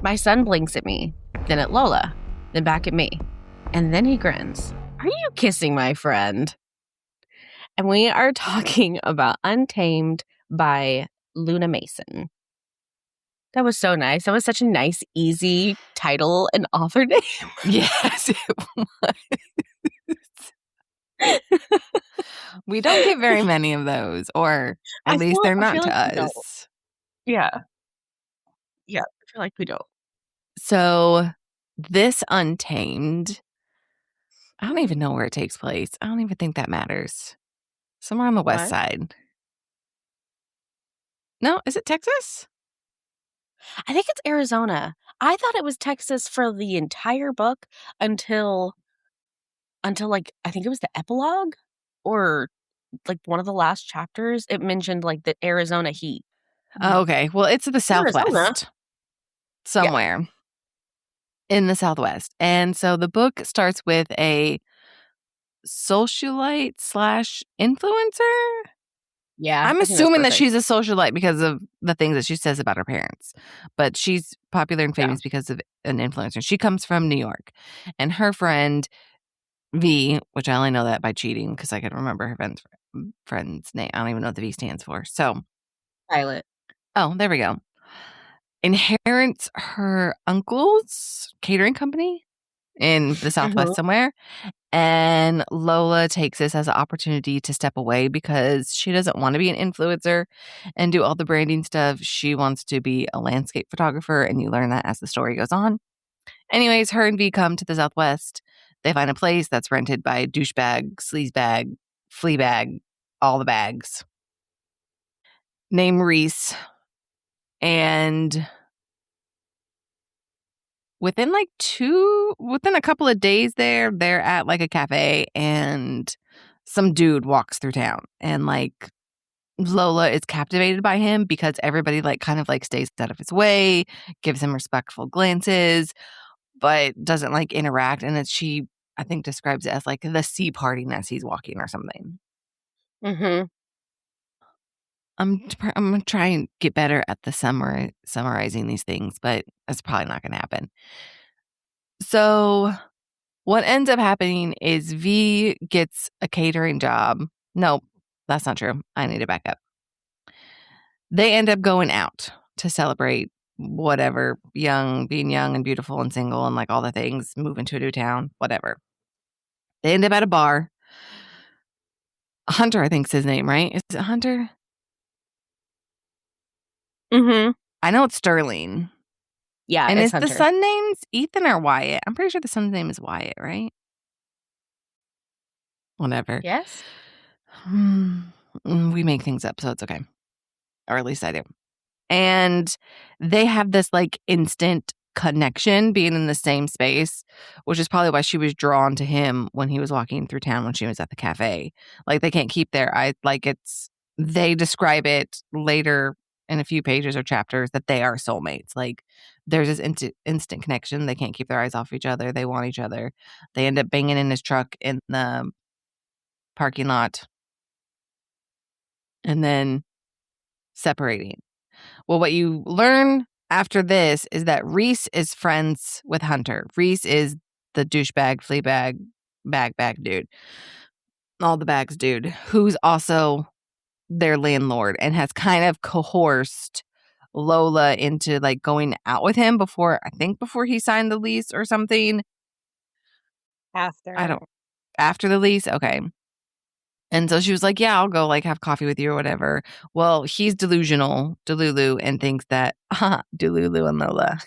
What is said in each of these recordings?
My son blinks at me, then at Lola, then back at me. And then he grins. Are you kissing my friend? And we are talking about Untamed by Luna Mason. That was so nice. That was such a nice, easy title and author name. Yes, it was. We don't get very many of those, or at least they're not to us. Yeah. Yeah, I feel like we don't. So this Untamed, I don't even know where it takes place. I don't even think that matters. Somewhere on the west side. No, is it Texas? I think it's Arizona. I thought it was Texas for the entire book until like I think it was the epilogue or like one of the last chapters. It mentioned like the Arizona heat. Oh, okay. Well, it's the Southwest. Arizona. Somewhere in the Southwest. And so the book starts with a socialite / influencer. Yeah. I'm assuming that she's a socialite because of the things that she says about her parents. But she's popular and famous because of an influencer. She comes from New York. And her friend, V, which I only know that by cheating because I can remember her friend's name. I don't even know what the V stands for. So Violet. Oh, there we go. Inherits her uncle's catering company in the Southwest somewhere. And Lola takes this as an opportunity to step away because she doesn't want to be an influencer and do all the branding stuff. She wants to be a landscape photographer, and you learn that as the story goes on. Anyways, her and V come to the Southwest. They find a place that's rented by douchebag, sleazebag, fleabag, all the bags, named Reese. And within a couple of days they're at like a cafe, and some dude walks through town, and like Lola is captivated by him because everybody like kind of like stays out of his way, gives him respectful glances, but doesn't like interact. And she, I think, describes it as like the sea parting as he's walking or something. Mm-hmm. I'm going to try and get better at the summarizing these things, but that's probably not going to happen. So what ends up happening is V gets a catering job. Nope, that's not true. I need to back up. They end up going out to celebrate whatever, being young and beautiful and single and like all the things, moving to a new town, whatever. They end up at a bar. Hunter, I think's his name, right? Is it Hunter? Mm-hmm. I know it's Sterling. Yeah, and it's is Hunter. the son named Ethan or Wyatt? I'm pretty sure the son's name is Wyatt, right? Whatever. Yes. We make things up, so it's okay. Or at least I do. And they have this like instant connection being in the same space, which is probably why she was drawn to him when he was walking through town when she was at the cafe. Like they can't keep their eyes, like they describe it later in a few pages or chapters that they are soulmates. Like there's this instant connection. They can't keep their eyes off each other. They want each other. They end up banging in his truck in the parking lot and then separating. Well, what you learn after this is that Reese is friends with Hunter. Reese is the douchebag, fleabag, bag dude. All the bags dude, who's also their landlord and has kind of coerced Lola into like going out with him before he signed the lease or something. After the lease? Okay. And so she was like, yeah, I'll go like have coffee with you or whatever. Well, he's delusional, Delulu, and thinks that, Delulu and Lola.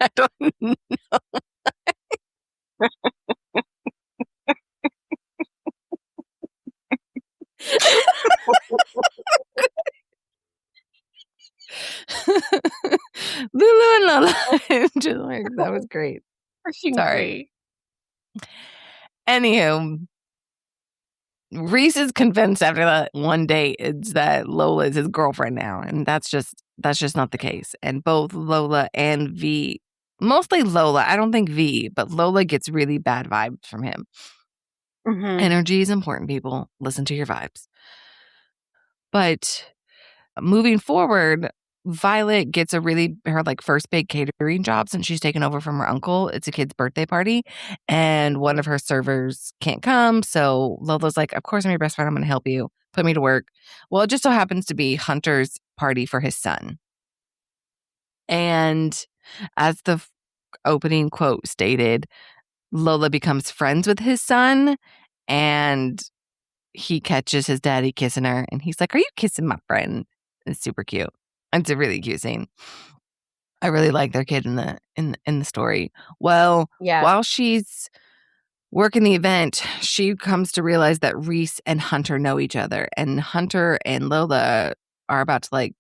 I don't know. Lulu and Lola. That was great. Sorry. Anywho, Reese is convinced after that one date it's that Lola is his girlfriend now, and that's just not the case. And both Lola and V, mostly Lola, I don't think V, but Lola gets really bad vibes from him. Mm-hmm. Energy is important, people. Listen to your vibes. But moving forward, Violet gets her like first big catering job since she's taken over from her uncle. It's a kid's birthday party, and one of her servers can't come. So Lola's like, of course I'm your best friend. I'm going to help you. Put me to work. Well, it just so happens to be Hunter's party for his son. And as the opening quote stated, Lola becomes friends with his son, and he catches his daddy kissing her, and he's like, "Are you kissing my friend?" It's super cute. It's a really cute scene. I really like their kid in the story. Well, Yeah. while she's working the event, she comes to realize that Reese and Hunter know each other, and Hunter and Lola are about to like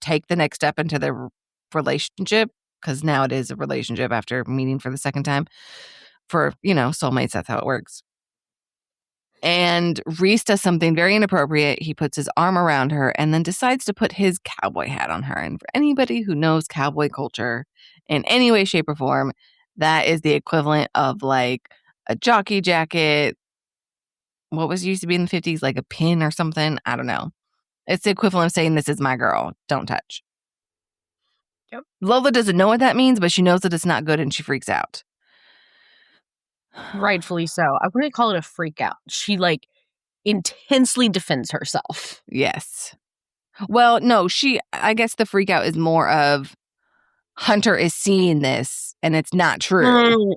take the next step into their relationship, because now it is a relationship after meeting for the second time. For, soulmates, that's how it works. And Reese does something very inappropriate. He puts his arm around her and then decides to put his cowboy hat on her. And for anybody who knows cowboy culture in any way, shape, or form, that is the equivalent of like a jockey jacket. What was used to be in the 50s, like a pin or something? I don't know. It's the equivalent of saying, "This is my girl. Don't touch." Yep. Lola doesn't know what that means, but she knows that it's not good and she freaks out. Rightfully so. I wouldn't call it a freak out. She like intensely defends herself. Yes. Well, no, I guess the freak out is more of Hunter is seeing this and it's not true.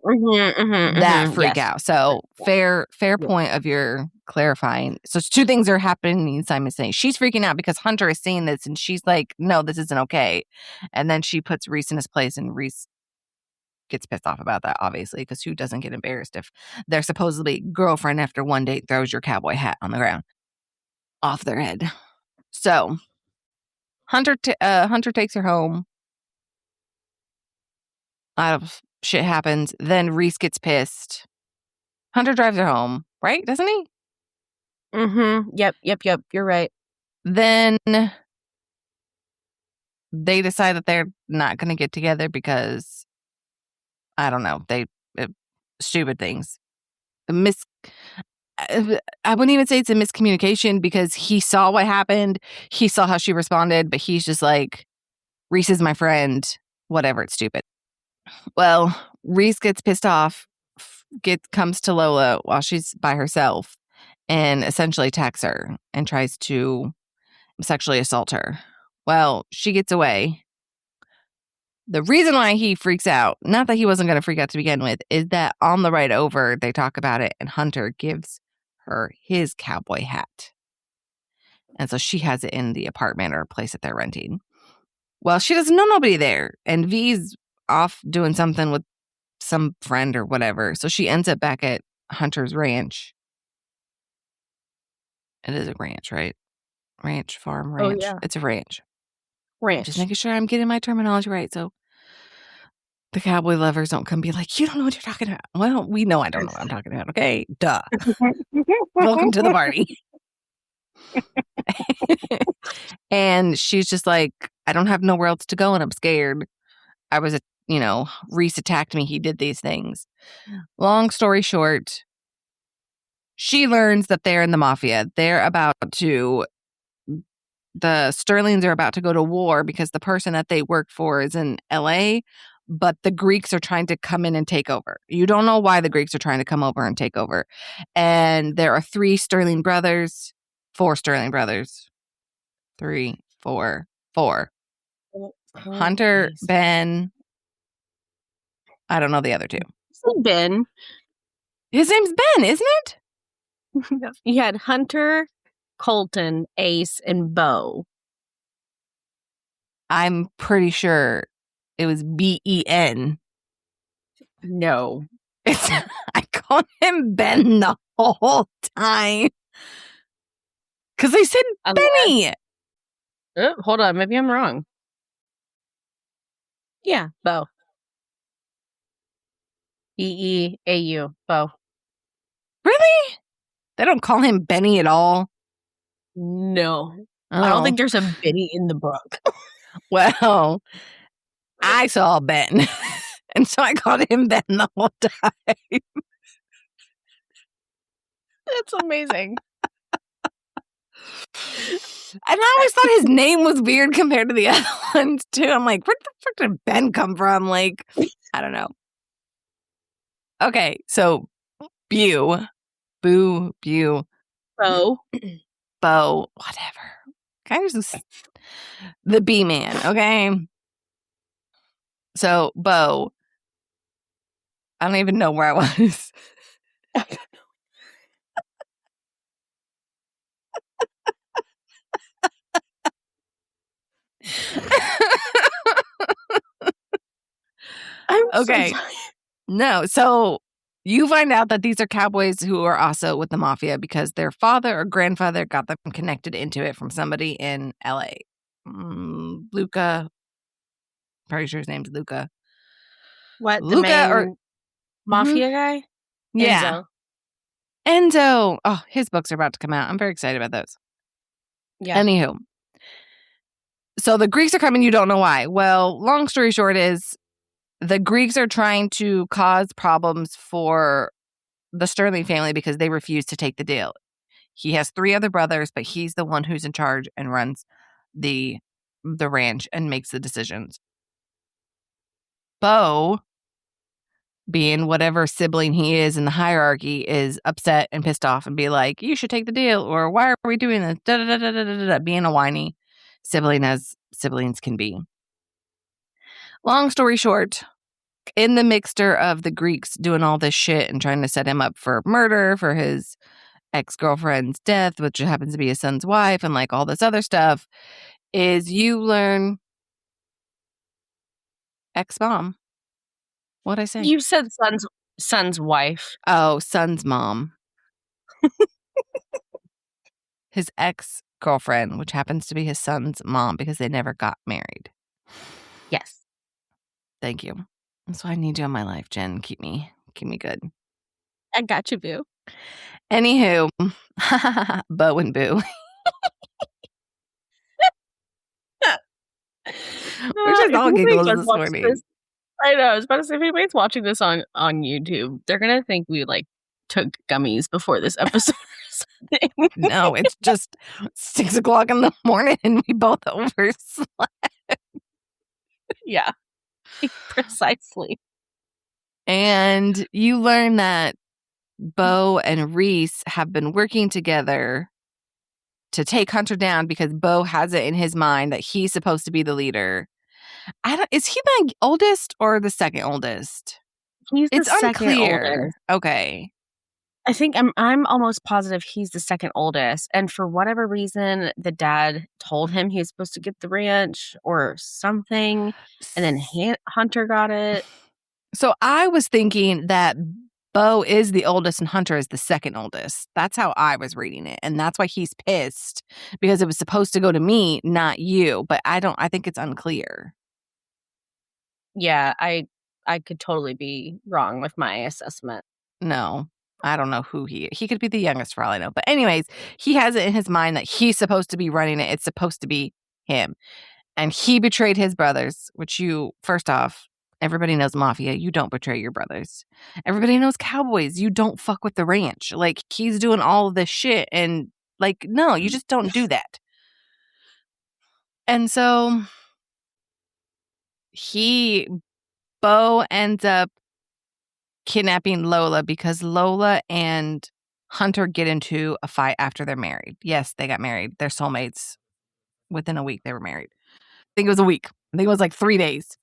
That freak out. So fair point of your clarifying. So two things are happening simultaneously. She's freaking out because Hunter is seeing this and she's like, "No, this isn't okay." And then she puts Reese in his place, and Reese gets pissed off about that, obviously, because who doesn't get embarrassed if their supposedly girlfriend after one date throws your cowboy hat on the ground off their head. So Hunter takes her home. Shit happens. Then Reese gets pissed. Hunter drives her home, right? Doesn't he? Yep. You're right. Then they decide that they're not going to get together because, I don't know, stupid things. I wouldn't even say it's a miscommunication, because he saw what happened. He saw how she responded, but he's just like, "Reese is my friend. Whatever, it's stupid." Well, Reese gets pissed off, comes to Lola while she's by herself, and essentially attacks her and tries to sexually assault her. Well, she gets away. The reason why he freaks out, not that he wasn't going to freak out to begin with, is that on the ride over, they talk about it, and Hunter gives her his cowboy hat. And so she has it in the apartment or place that they're renting. Well, she doesn't know nobody there, and V's off doing something with some friend or whatever. So she ends up back at Hunter's ranch. It is a ranch, right? Ranch, farm, ranch. Oh, yeah. It's a ranch. Ranch. Just making sure I'm getting my terminology right, so the cowboy lovers don't come be like, "You don't know what you're talking about." Well, we know I don't know what I'm talking about, okay? Duh. Welcome to the party. And she's just like, "I don't have nowhere else to go and I'm scared. Reese attacked me. He did these things." Long story short, she learns that they're in the Mafia. The Sterlings are about to go to war because the person that they work for is in LA, but the Greeks are trying to come in and take over. You don't know why the Greeks are trying to come over and take over. And there are 4 Sterling brothers. 3, 4. Hunter, Geez. Ben. I don't know the other 2. Ben. His name's Ben, isn't it? You had Hunter, Colton, Ace, and Bo. I'm pretty sure it was Ben. No. I called him Ben the whole time. Because they said Benny. Hold on. Maybe I'm wrong. Yeah, Bo. Beau. Bo. Really? They don't call him Benny at all? No. Oh. I don't think there's a Benny in the book. Well, I saw Ben. And so I called him Ben the whole time. That's amazing. And I always thought his name was weird compared to the other ones, too. I'm like, where the fuck did Ben come from? Like, I don't know. Okay, so Bew. Boo, Bew. So, Bo, whatever. Kind of just the B man, okay? So, Bo, I don't even know where I was. I'm Okay. so sorry. No, so you find out that these are cowboys who are also with the mafia because their father or grandfather got them connected into it from somebody in LA. Luca. Pretty sure his name's Luca. What, the Luca or main mafia guy? yeah. Enzo. Enzo. Oh, his books are about to come out. I'm very excited about those. Yeah. Anywho. So the Greeks are coming, you don't know why. Well, long story short is the Greeks are trying to cause problems for the Sterling family because they refuse to take the deal. He has 3 other brothers, but he's the one who's in charge and runs the ranch and makes the decisions. Bo, being whatever sibling he is in the hierarchy, is upset and pissed off and be like, you should take the deal, or why are we doing this? Da, da, da, da, da, da, da, being a whiny sibling as siblings can be. Long story short, in the mixture of the Greeks doing all this shit and trying to set him up for murder for his ex-girlfriend's death, which happens to be his son's wife, and like all this other stuff, is you learn ex-mom. What'd I say? You said son's wife. Oh, son's mom. His ex-girlfriend, which happens to be his son's mom because they never got married. Yes. Thank you. That's why I need you in my life, Jen. Keep me good. I got you, boo. Anywho, Bo and Boo. We're just all giggles this morning. I know. I was about to say, if anybody's watching this on YouTube, they're going to think we, like, took gummies before this episode or something. No, it's just 6 o'clock in the morning and we both overslept. Yeah. Precisely. And you learn that Bo and Reese have been working together to take Hunter down because Bo has it in his mind that he's supposed to be the leader. Is he the oldest or the second oldest? He's It's the second unclear. oldest. Okay. I think I'm almost positive he's the second oldest. And for whatever reason, the dad told him he was supposed to get the ranch or something. And then Hunter got it. So I was thinking that Bo is the oldest and Hunter is the second oldest. That's how I was reading it. And that's why he's pissed because it was supposed to go to me, not you. But I think it's unclear. Yeah, I could totally be wrong with my assessment. No, I don't know who he could be the youngest for all I know. But anyways, he has it in his mind that he's supposed to be running it. It's supposed to be him. And he betrayed his brothers, which first off, everybody knows Mafia. You don't betray your brothers. Everybody knows Cowboys. You don't fuck with the ranch. Like, he's doing all of this shit. And, like, no, you just don't do that. And so Bo ends up kidnapping Lola because Lola and Hunter get into a fight after they're married. Yes, they got married. They're soulmates. Within a week, they were married. I think it was a week. I think it was like 3 days.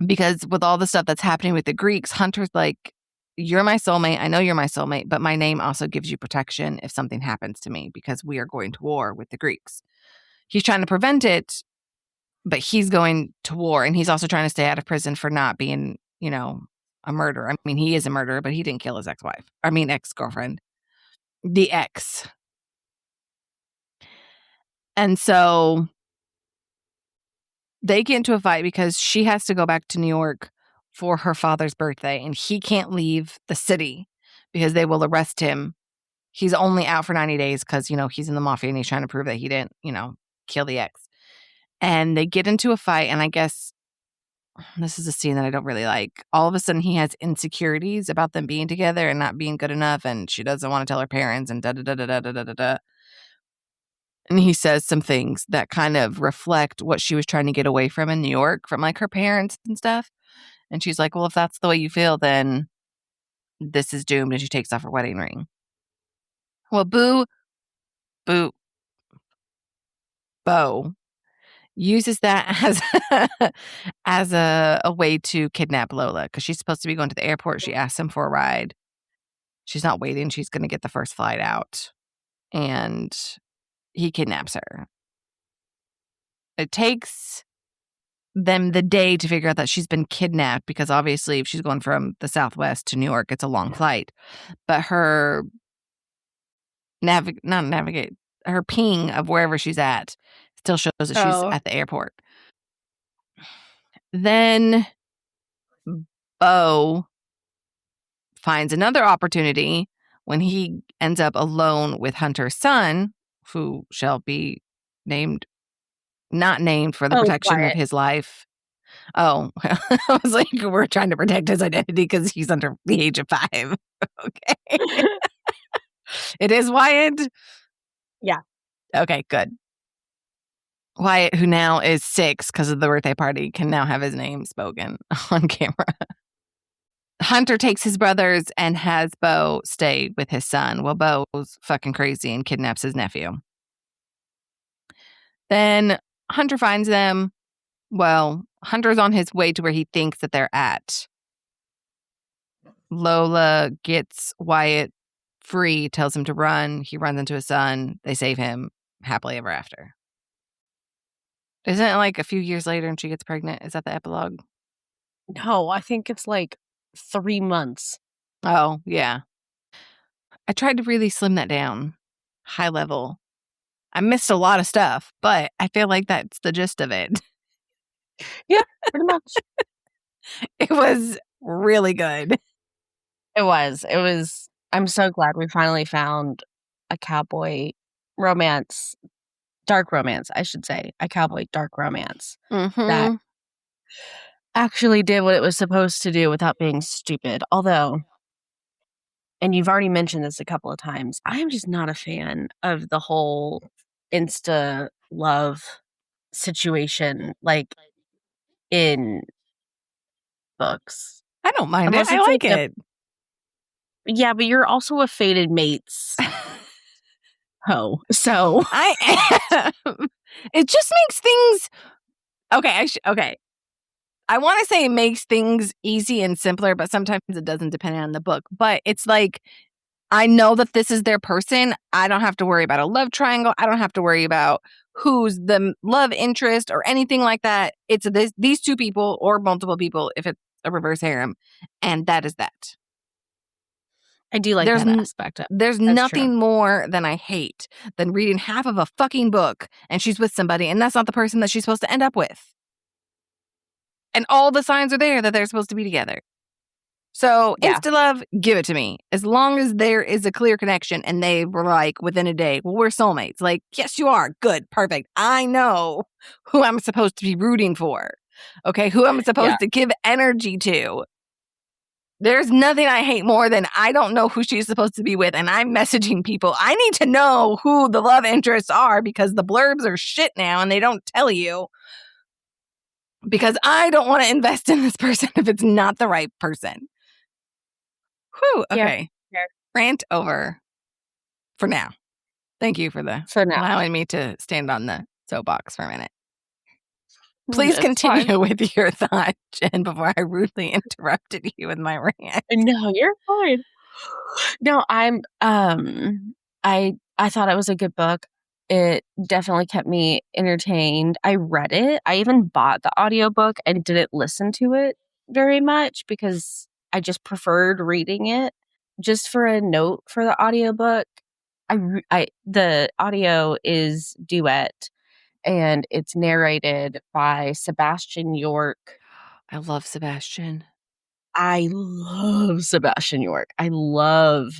Because with all the stuff that's happening with the Greeks, Hunter's like, you're my soulmate. I know you're my soulmate, but my name also gives you protection if something happens to me because we are going to war with the Greeks. He's trying to prevent it, but he's going to war. And he's also trying to stay out of prison for not being, a murderer. I mean, he is a murderer, but he didn't kill his ex-girlfriend. The ex. And so they get into a fight because she has to go back to New York for her father's birthday, and he can't leave the city because they will arrest him. He's only out for 90 days because, he's in the mafia and he's trying to prove that he didn't, kill the ex. And they get into a fight, and I guess this is a scene that I don't really like. All of a sudden, he has insecurities about them being together and not being good enough, and she doesn't want to tell her parents, and da-da-da-da-da-da-da-da. And he says some things that kind of reflect what she was trying to get away from in New York from like her parents and stuff. And she's like, well, if that's the way you feel, then this is doomed. And she takes off her wedding ring. Well, Boo, Bo uses that as a way to kidnap Lola because she's supposed to be going to the airport. She asks him for a ride. She's not waiting. She's going to get the first flight out. And he kidnaps her. It takes them the day to figure out that she's been kidnapped because obviously if she's going from the Southwest to New York, it's a long flight. But her her ping of wherever she's at still shows that she's at the airport. Then Bo finds another opportunity when he ends up alone with Hunter's son, who shall be not named for the protection of his life. Oh, I was like, we're trying to protect his identity because he's under the age of 5. Okay. It is Wyatt? Yeah. Okay, good. Wyatt, who now is 6 because of the birthday party, can now have his name spoken on camera. Hunter takes his brothers and has Bo stay with his son. Well, Bo's fucking crazy and kidnaps his nephew. Then Hunter finds them. Well, Hunter's on his way to where he thinks that they're at. Lola gets Wyatt free, tells him to run. He runs into his son. They save him. Happily ever after. Isn't it like a few years later and she gets pregnant? Is that the epilogue? No, I think it's like 3 months. Oh, yeah. I tried to really slim that down. High level. I missed a lot of stuff, but I feel like that's the gist of it. Yeah, pretty much. It was really good. It was. I'm so glad we finally found a cowboy romance, dark romance, I should say, a cowboy dark romance that actually did what it was supposed to do without being stupid. Although, and you've already mentioned this a couple of times, I am just not a fan of the whole insta love situation, like in books. I don't mind Unless it. I it's like like it. Yeah, but you're also a fated mates. Oh, so I am. It just makes things okay. I want to say it makes things easy and simpler, but sometimes it doesn't depending on the book. But it's like I know that this is their person. I don't have to worry about a love triangle. I don't have to worry about who's the love interest or anything like that. It's these 2 people or multiple people if it's a reverse harem, and that is that. I do like that aspect. There's nothing more than I hate than reading half of a fucking book and she's with somebody and that's not the person that she's supposed to end up with. And all the signs are there that they're supposed to be together. So, insta-love, give it to me. As long as there is a clear connection and they were like, within a day, well, we're soulmates. Like, yes, you are. Good. Perfect. I know who I'm supposed to be rooting for. Okay, who I'm supposed to give energy to. There's nothing I hate more than I don't know who she's supposed to be with and I'm messaging people. I need to know who the love interests are because the blurbs are shit now and they don't tell you. Because I don't want to invest in this person if it's not the right person. Whew, okay. Yeah. Rant over for now. Thank you for allowing me to stand on the soapbox for a minute. Please continue with your thought, Jen, before I rudely interrupted you with my rant. No, you're fine. No, I thought it was a good book. It definitely kept me entertained. I read it. I even bought the audiobook and didn't listen to it very much because I just preferred reading it. Just for a note for the audiobook, the audio is duet and it's narrated by Sebastian York. I love Sebastian. I love Sebastian York. I love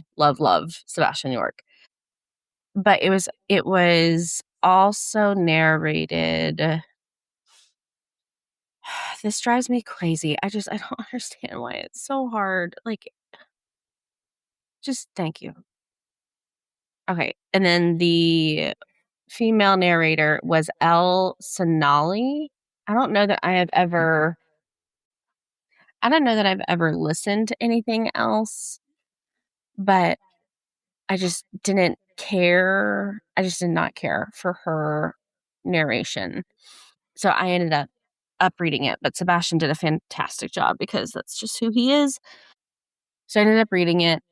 Sebastian York. But it was also narrated. This drives me crazy. I don't understand why it's so hard. Like, just thank you. Okay. And then the female narrator was Elle Sonali. I don't know that I have ever I don't know that I've ever listened to anything else, but I just didn't care. I just did not care for her narration. So I ended up reading it, but Sebastian did a fantastic job because that's just who he is. So I ended up reading it.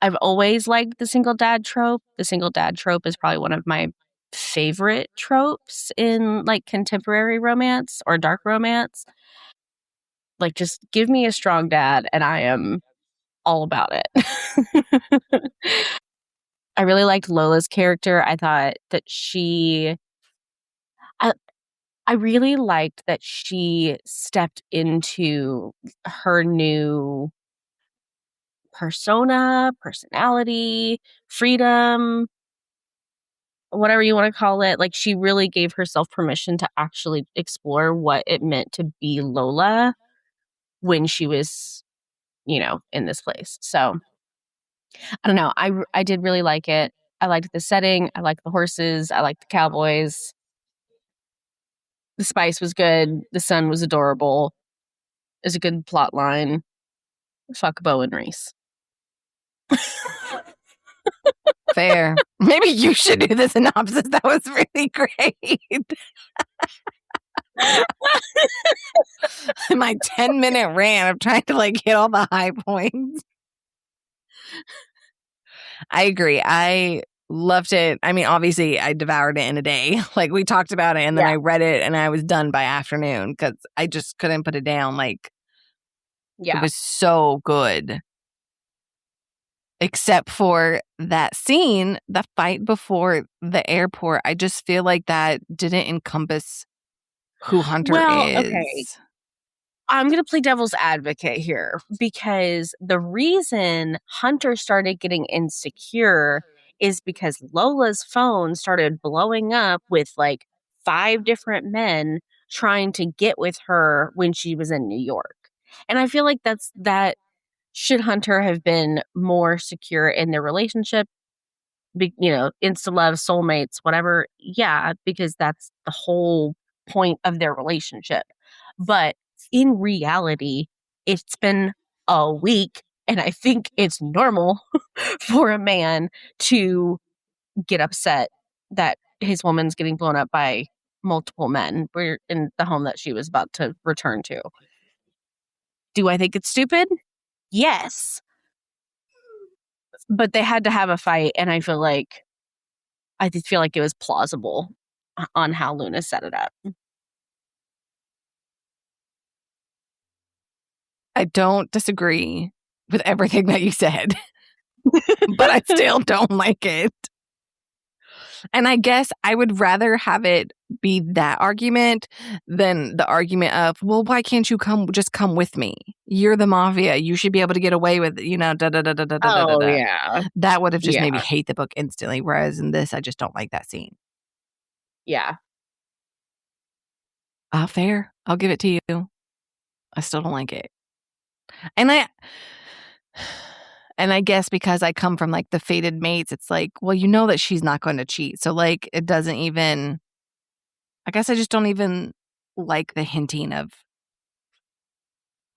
I've always liked the single dad trope. The single dad trope is probably one of my favorite tropes in like contemporary romance or dark romance. Like, just give me a strong dad and I am all about it. I really liked Lola's character. I thought that I, I really liked that she stepped into her new persona, personality, freedom, whatever you want to call it. Like, she really gave herself permission to actually explore what it meant to be Lola when she was, in this place. So I don't know. I did really like it. I liked the setting. I liked the horses. I liked the cowboys. The spice was good. The son was adorable. There's a good plot line. Fuck Bo and Reese. Fair. Maybe you should do the synopsis. That was really great. My 10-minute rant of trying to like hit all the high points. I agree. I loved it. I mean, obviously, I devoured it in a day. Like, we talked about it, and then I read it, and I was done by afternoon because I just couldn't put it down. Like, it was so good. Except for that scene, the fight before the airport. I just feel like that didn't encompass who Hunter is. Okay. I'm going to play devil's advocate here because the reason Hunter started getting insecure is because Lola's phone started blowing up with like 5 different men trying to get with her when she was in New York. And I feel like that should Hunter have been more secure in their relationship, insta love, soulmates, whatever. Yeah, because that's the whole point of their relationship. But in reality, it's been a week, and I think it's normal for a man to get upset that his woman's getting blown up by multiple men. We're in the home that she was about to return to. Do I think it's stupid? Yes. But they had to have a fight, and I did feel like it was plausible on how Luna set it up. I don't disagree with everything that you said, but I still don't like it. And I guess I would rather have it be that argument than the argument of, well, why can't you just come with me? You're the Mafia. You should be able to get away with, da da da da da da da da. Yeah. That would have just made me hate the book instantly. Whereas in this, I just don't like that scene. Yeah. Fair. I'll give it to you. I still don't like it. And I guess because I come from like the fated mates, it's like, well, you know that she's not going to cheat. So like it doesn't even, I guess I just don't even like the hinting of,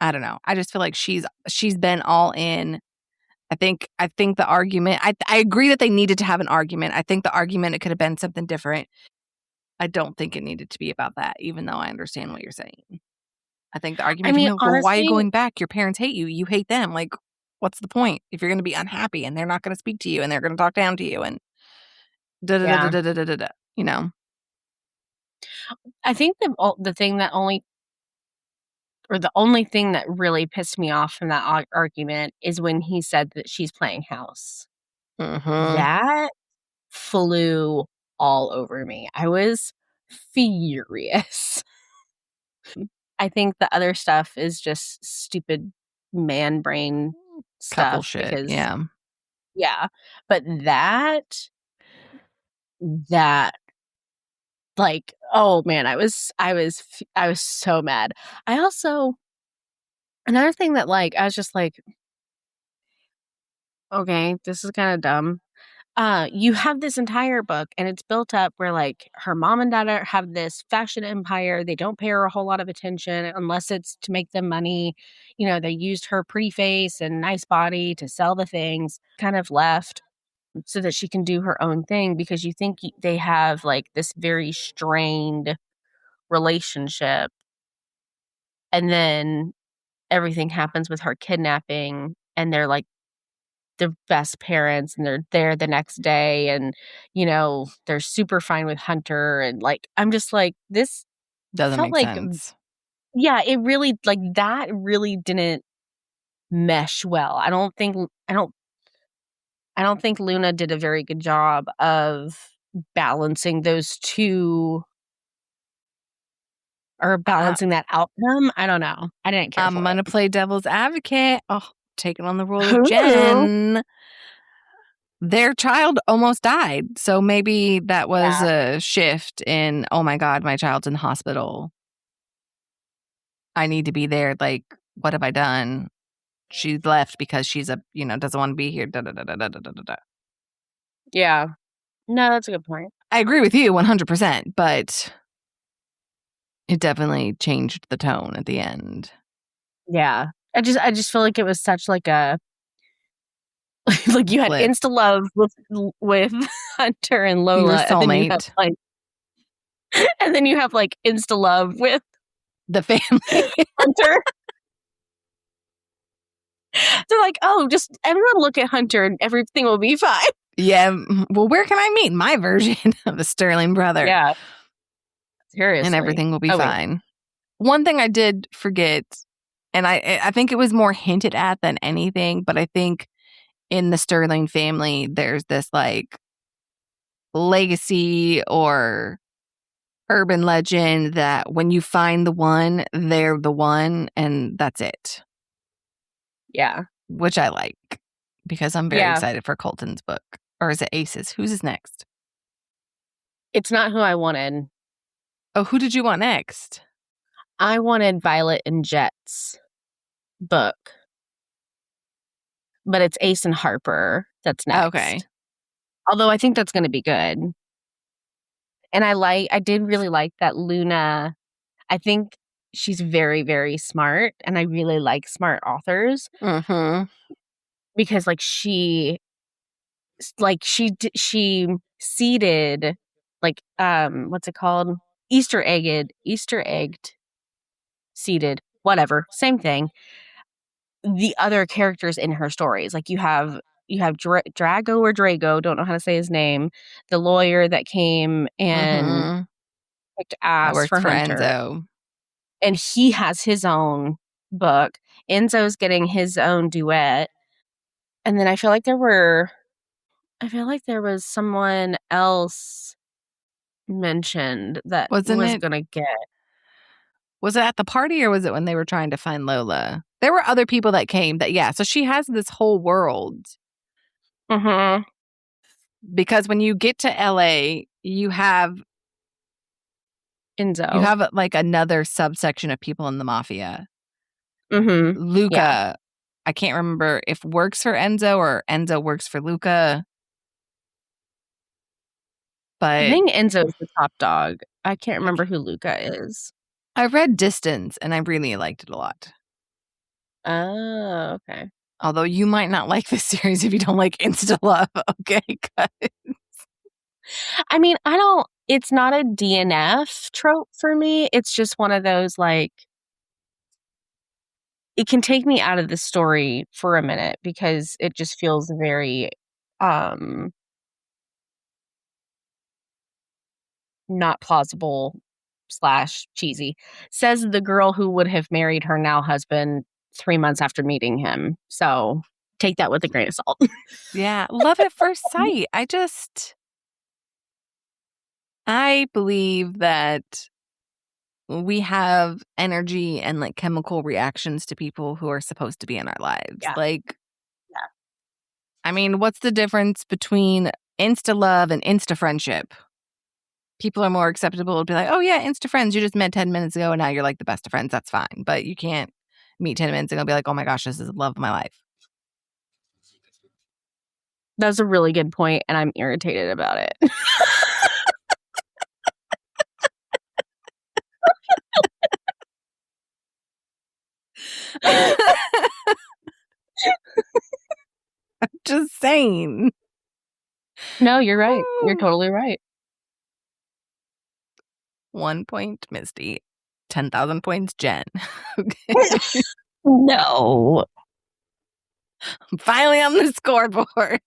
I don't know. I just feel like she's been all in. I think the argument, I agree that they needed to have an argument. I think the argument, it could have been something different. I don't think it needed to be about that, even though I understand what you're saying. I think the argument, honestly, well, why are you going back? Your parents hate you. You hate them. Like, what's the point if you're going to be unhappy and they're not going to speak to you and they're going to talk down to you and da da da da da da da da. I think the thing that the only thing that really pissed me off from that argument is when he said that she's playing house. That flew all over me. I was furious. I think the other stuff is just stupid man brain stuff. Couple shit, because, yeah. But that, like, oh man, I was so mad. I also, another thing that like, I was just like, okay, this is kind of dumb. you have this entire book and it's built up where like her mom and dad have this fashion empire. They don't pay her a whole lot of attention unless it's to make them money. You know, they used her pretty face and nice body to sell the things, kind of left so that she can do her own thing because you think they have like this very strained relationship. And then everything happens with her kidnapping and they're like the best parents and they're there the next day and you know they're super fine with Hunter and like I'm just like this Doesn't felt make like sense. yeah it really like that really didn't mesh well. I don't think Luna did a very good job of balancing those two or Uh, balancing that outcome. I don't know. I didn't care I'm for gonna it. play devil's advocate. Oh, taking on the role of Ooh. Jen. Their child almost died. So maybe that was Yeah. a shift in, oh my God, my child's in the hospital. I need to be there. Like, what have I done? She's left because she's doesn't want to be here. Da, da, da, da, da, da, da, da. Yeah. No, that's a good point. I agree with you 100%, but it definitely changed the tone at the end. Yeah. I just feel like it was such like a like you had Flip. insta love with Hunter and Your Lola, and then you have soulmate. like, and then you have like insta love with The family. Hunter. They're like, oh, just everyone look at Hunter and everything will be fine. Yeah. Well, where can I meet my version of the Sterling brother? Yeah, seriously. And everything will be Oh, wait. fine. One thing I did forget, and I think it was more hinted at than anything, but I think in the Sterling family, there's this like legacy or urban legend that when you find the one, they're the one, and that's it. Yeah, Which I like because I'm very yeah. excited for Colton's book. Or is it Aces? Who's his next? It's not who I wanted. Oh, who did you want next? I wanted Violet and Jet's book, but it's Ace and Harper that's next. Okay. Although I think that's going to be good. And I did really like that Luna. I think she's very, very smart, and I really like smart authors Mm-hmm. because she seeded like what's it called, Easter egged seeded whatever same thing the other characters in her stories. Like you have Drago or Drago, don't know how to say his name, the lawyer that came and Mm-hmm. kicked That ass works for for Hunter. Enzo. And he has his own book. Enzo's getting his own duet. And then I feel like there was someone else mentioned that Wasn't was it? gonna get. Was it at the party or was it when they were trying to find Lola? There were other people that came so she has this whole world. Mm-hmm. Because when you get to LA, you have Enzo. like another subsection of people in the Mafia. Mm-hmm. Luca, Yeah. I can't remember if works for Enzo or Enzo works for Luca. I But think Enzo's the top dog. I can't remember who Luca is. I read Distance and I really liked it a lot. Oh, okay. Although you might not like this series if you don't like insta love. Okay. I mean, it's not a DNF trope for me. It's just one of those like it can take me out of the story for a minute because it just feels very not plausible / cheesy. Says the girl who would have married her now husband 3 months after meeting him. So take that with a grain of salt. Yeah. Love at first sight. I believe that we have energy and like chemical reactions to people who are supposed to be in our lives. Yeah. Like, Yeah. I mean, what's the difference between insta love and insta friendship? People are more acceptable to be like, oh yeah, insta friends. You just met 10 minutes ago and now you're like the best of friends. That's fine. But you can't meet 10 minutes ago and be like, oh my gosh, this is the love of my life. That's a really good point, and I'm irritated about it. Just saying. No, you're right. You're totally right. 1 point, Misty. 10,000 points, Jen. Okay. No. I'm finally on the scoreboard.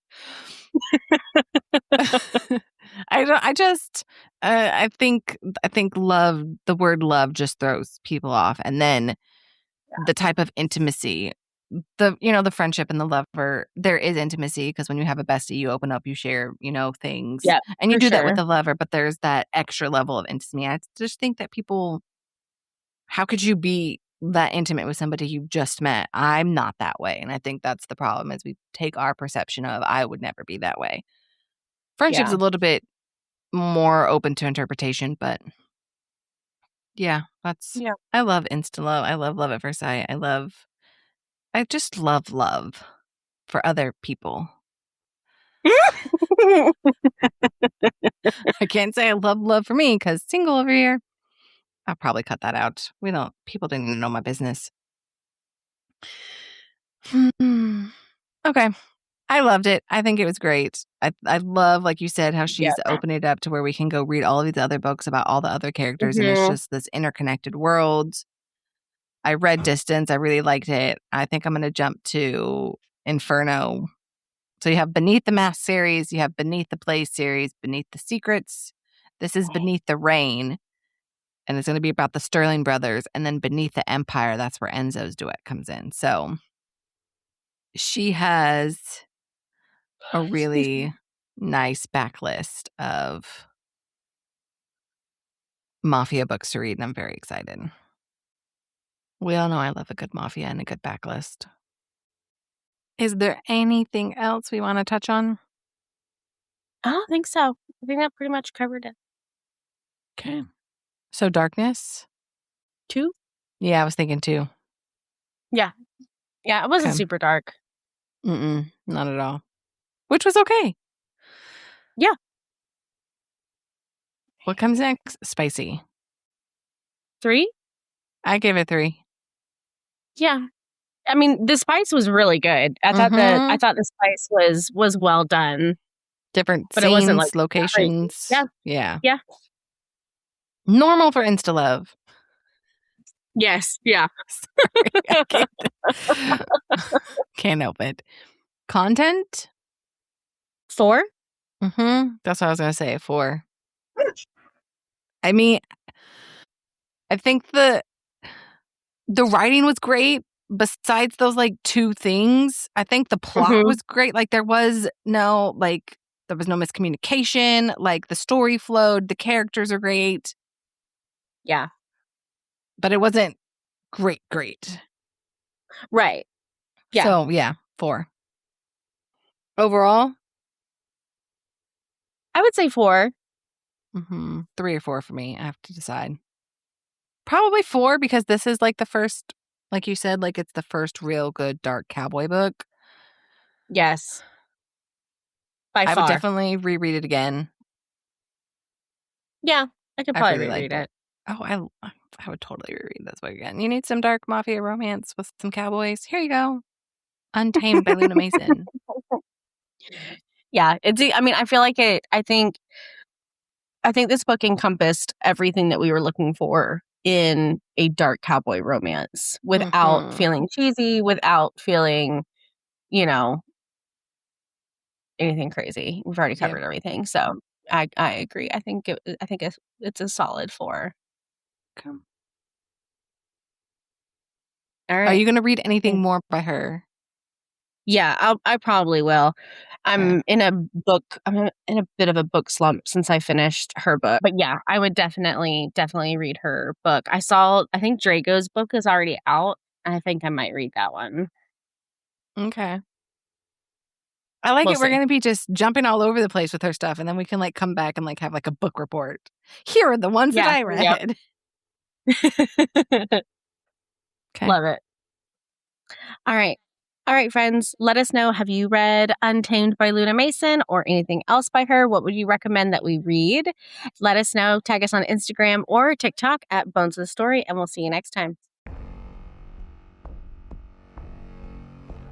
I think love, the word love just throws people off. And then the type of intimacy, the friendship and the lover, there is intimacy because when you have a bestie, you open up, you share, things. Yeah, and you for do that with sure. the lover, but there's that extra level of intimacy. I just think that people, how could you be that intimate with somebody you just met? I'm not that way. And I think that's the problem is we take our perception of I would never be that way. Friendship's Yeah. a little bit more open to interpretation, but yeah, Yeah. I love insta-love. I love love at first sight. I just love love for other people. I can't say I love love for me because single over here. I'll probably cut that out. People didn't even know my business. Okay. I loved it. I think it was great. I love, like you said, how Yeah. she's opened it up to where we can go read all of these other books about all the other characters, and it's Mhm. just this interconnected world. I read Distance. I really liked it. I think I'm going to jump to Inferno. So you have Beneath the Mask series, you have Beneath the Place series, Beneath the Secrets. This is Beneath the Rain, and it's going to be about the Sterling brothers. And then Beneath the Empire, that's where Enzo's duet comes in. So she has a really nice backlist of Mafia books to read, and I'm very excited. We all know I love a good Mafia and a good backlist. Is there anything else we want to touch on? I don't think so. I think that pretty much covered it. Okay. So Darkness? 2? Yeah, I was thinking 2. Yeah. Yeah, it wasn't Okay. super dark. Not at all. Which was okay. Yeah. What comes next? Spicy. 3? I gave it 3. Yeah. I mean, the spice was really good. I thought the spice was well done, Different but it wasn't, like, scenes, crazy. locations. Yeah. Yeah. Normal for Insta Love. Yes. Yeah. Sorry, I can't help it. Content? 4? That's what I was going to say, 4. I mean, I think the writing was great. Besides those, 2 things, I think the plot was great. There was no miscommunication. The story flowed. The characters are great. Yeah. But it wasn't great. Right. Yeah. So, yeah, 4. Overall? I would say 4. 3 or 4 for me. I have to decide. Probably 4 because this is the first, like you said, it's the first real good dark cowboy book. Yes. By I far. would definitely reread it again. Yeah, I could I probably really reread liked it. Oh, I would totally reread this book again. You need some dark mafia romance with some cowboys? Here you go. Untamed by Luna Mason. Yeah, I mean, I feel like I think this book encompassed everything that we were looking for in a dark cowboy romance without feeling cheesy, without feeling, anything crazy. We've already covered everything. So I agree. I think it's a solid 4. Okay. All right. Are you going to read anything more by her? Yeah, I probably will. I'm in a bit of a book slump since I finished her book. But yeah, I would definitely read her book. I think Drago's book is already out. I think I might read that one. Okay. I like We'll it. We're see. going to be just jumping all over the place with her stuff, and then we can come back and have a book report. Here are the ones that I read. Yep. Okay. Love it. All right. All right, friends, let us know. Have you read Untamed by Luna Mason or anything else by her? What would you recommend that we read? Let us know. Tag us on Instagram or TikTok at Bones of the Story, and we'll see you next time.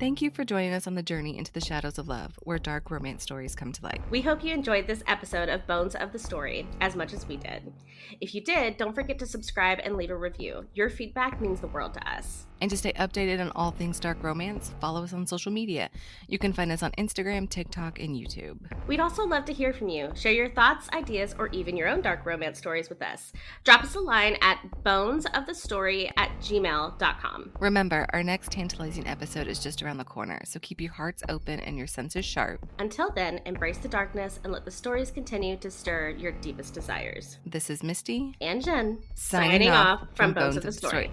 Thank you for joining us on the journey into the shadows of love, where dark romance stories come to light. We hope you enjoyed this episode of Bones of the Story as much as we did. If you did, don't forget to subscribe and leave a review. Your feedback means the world to us. And to stay updated on all things dark romance, follow us on social media. You can find us on Instagram, TikTok, and YouTube. We'd also love to hear from you. Share your thoughts, ideas, or even your own dark romance stories with us. Drop us a line at bonesofthestory@gmail.com. Remember, our next tantalizing episode is just around the corner, so keep your hearts open and your senses sharp. Until then, embrace the darkness and let the stories continue to stir your deepest desires. This is Misty and Jenn, signing off from Bones of the Story.